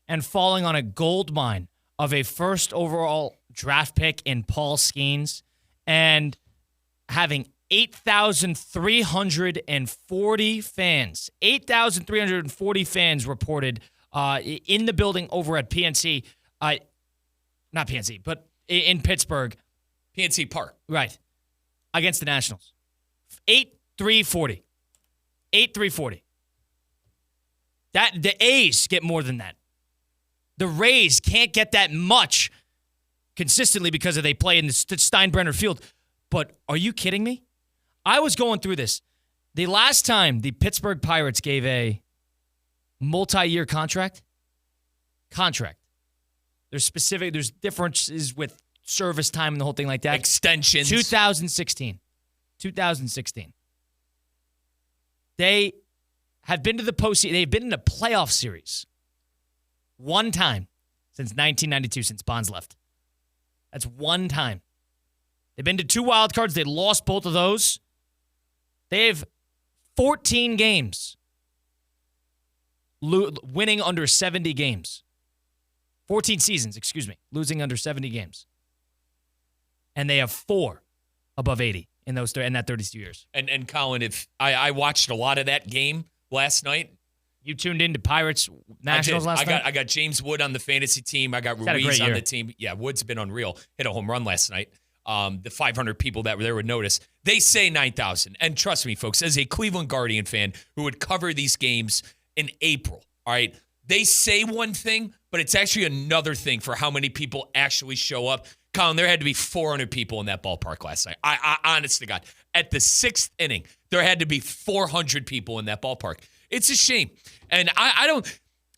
and falling on a gold mine of a first overall draft pick in Paul Skeens and having 8,340 fans. 8,340 fans reported in the building over at PNC. Not PNC, but in Pittsburgh. PNC Park. Right. Against the Nationals. 8,340. 8,340. The A's get more than that. The Rays can't get that much consistently because they play in the Steinbrenner Field. But are you kidding me? I was going through this. The last time the Pittsburgh Pirates gave a multi-year contract, there's differences with service time and the whole thing like that. Extensions. 2016. They have been to the postseason. They've been in a playoff series one time since 1992, since Bonds left. That's one time. They've been to 2 wild cards. They lost both of those. They have 14 games winning under 70 games. 14 seasons, losing under 70 games. And they have 4 above 80 in that 32 years. And Colin, if I watched a lot of that game last night. You tuned into Pirates Nationals last night? I got James Wood on the fantasy team. I got Ruiz on the team. Yeah, Wood's been unreal. Hit a home run last night. The 500 people that were there would notice. They say 9,000. And trust me, folks, as a Cleveland Guardian fan who would cover these games in April, all right, they say one thing, but it's actually another thing for how many people actually show up. Colin, there had to be 400 people in that ballpark last night. I honest to God, at the 6th inning, there had to be 400 people in that ballpark. It's a shame. And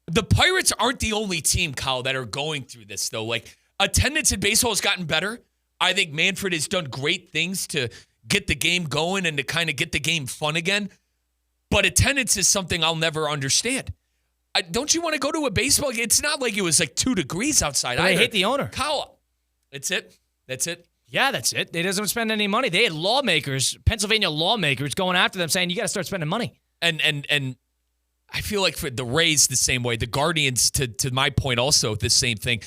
the Pirates aren't the only team, Kyle, that are going through this, though. Like, attendance in baseball has gotten better. I think Manfred has done great things to get the game going and to kind of get the game fun again. But attendance is something I'll never understand. Don't you want to go to a baseball game? It's not like it was like 2 degrees outside. I hate the owner. Kyle, that's it. Yeah, that's it. They doesn't spend any money. They had Pennsylvania lawmakers going after them saying, you got to start spending money. And I feel like for the Rays the same way, the Guardians, to my point, also the same thing.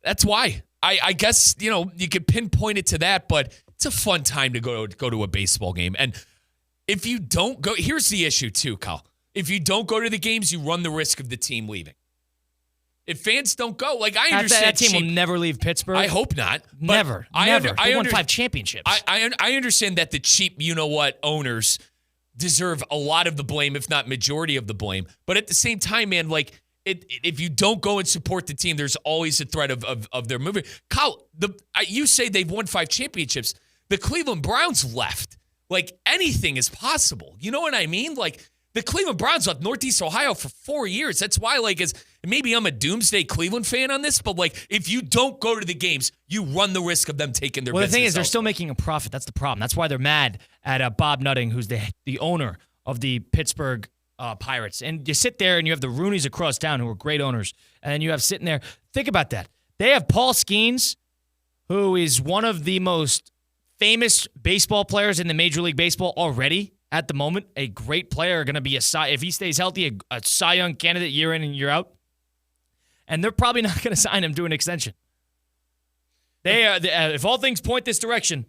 That's why. I guess, you could pinpoint it to that, but it's a fun time to go to a baseball game. And if you don't go, here's the issue too, Kyle. If you don't go to the games, you run the risk of the team leaving. If fans don't go, like I understand. That team will never leave Pittsburgh. I hope not. Never. They won 5 championships. I understand that the cheap, owners deserve a lot of the blame, if not majority of the blame. But at the same time, man, like if you don't go and support the team, there's always a threat of their moving. Kyle, you say they've won 5 championships. The Cleveland Browns left. Like anything is possible. You know what I mean? Like the Cleveland Browns left Northeast Ohio for 4 years. That's why, maybe I'm a doomsday Cleveland fan on this, but if you don't go to the games, you run the risk of them taking their business. Well, the thing is, they're out. still making a profit. That's the problem. That's why they're mad at Bob Nutting, who's the owner of the Pittsburgh Pirates. And you sit there and you have the Rooneys across town who are great owners. And you have sitting there, think about that. They have Paul Skeens, who is one of the most famous baseball players in the Major League Baseball already at the moment. A great player, going to be if he stays healthy, a Cy Young candidate year in and year out. And they're probably not going to sign him to an extension. If all things point this direction,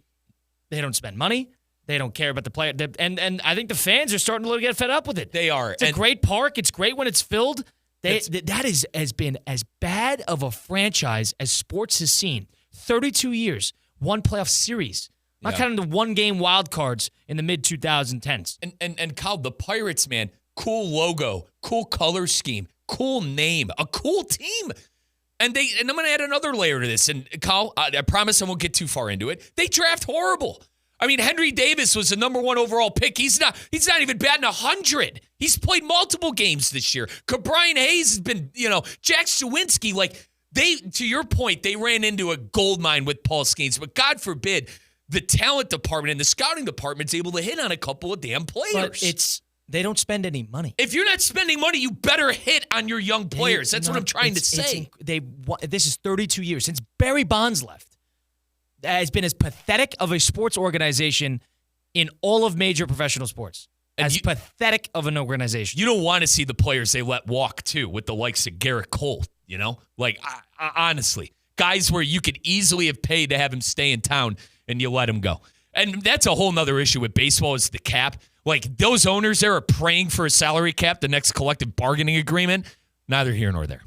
they don't spend money. They don't care about the player. And I think the fans are starting to get fed up with it. They are. It's a great park. It's great when it's filled. That has been as bad of a franchise as sports has seen. 32 years, 1 playoff series. Not counting the 1-game wild cards in the mid-2010s. And Kyle, the Pirates, man, cool logo, cool color scheme, cool name, a cool team. And I'm going to add another layer to this. And Kyle, I promise I won't get too far into it. They draft horrible. I mean, Henry Davis was the number 1 overall pick. He's not even batting 100. He's played multiple games this year. Brian Hayes has been, Jack Sawinski, to your point, they ran into a gold mine with Paul Skeens. But God forbid the talent department and the scouting department's able to hit on a couple of damn players. But they don't spend any money. If you're not spending money, you better hit on your young players. That's what I'm trying to say. This is 32 years since Barry Bonds left. That has been as pathetic of a sports organization in all of major professional sports. Pathetic of an organization. You don't want to see the players they let walk, too, with the likes of Garrett Cole. You know, like honestly, guys where you could easily have paid to have him stay in town and you let him go. And that's a whole nother issue with baseball is the cap. Like those owners there are praying for a salary cap, the next collective bargaining agreement. Neither here nor there.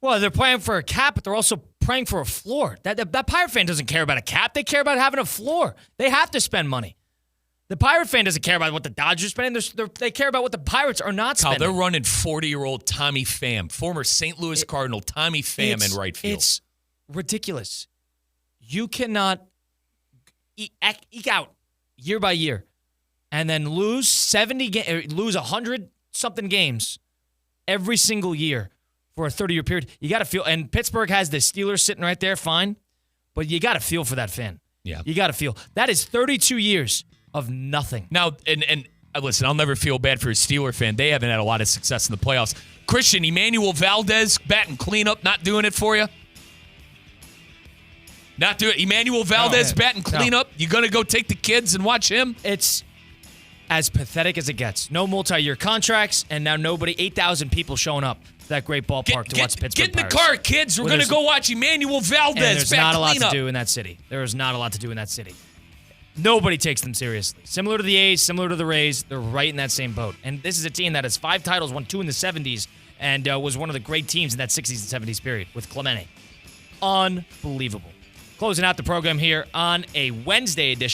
Well, they're praying for a cap, but they're also praying for a floor. That Pirate fan doesn't care about a cap. They care about having a floor. They have to spend money. The Pirate fan doesn't care about what the Dodgers are spending. They care about what the Pirates are not spending. They're running 40-year-old Tommy Pham, former St. Louis Cardinal Tommy Pham in right field. It's ridiculous. You cannot eke out year by year and then lose 100-something games every single year for a 30-year period. You got to feel, and Pittsburgh has the Steelers sitting right there, fine, but you got to feel for that fan. Yeah. You got to feel. That is 32 years of nothing. Now, and listen, I'll never feel bad for a Steeler fan. They haven't had a lot of success in the playoffs. Christian, Emmanuel Valdez, batting cleanup, not doing it for you? Not doing it. Emmanuel Valdez, batting cleanup. You going to go take the kids and watch him? It's as pathetic as it gets. No multi-year contracts, and now 8,000 people showing up to that great ballpark to watch Pittsburgh Get in the Pirates. car, kids. We're going to go watch Emmanuel Valdez. And there's not a lot to do in that city. There is not a lot to do in that city. Nobody takes them seriously. Similar to the A's, similar to the Rays, they're right in that same boat. And this is a team that has 5 titles, won 2 in the 70s, and was one of the great teams in that 60s and 70s period with Clemente. Unbelievable. Closing out the program here on a Wednesday edition.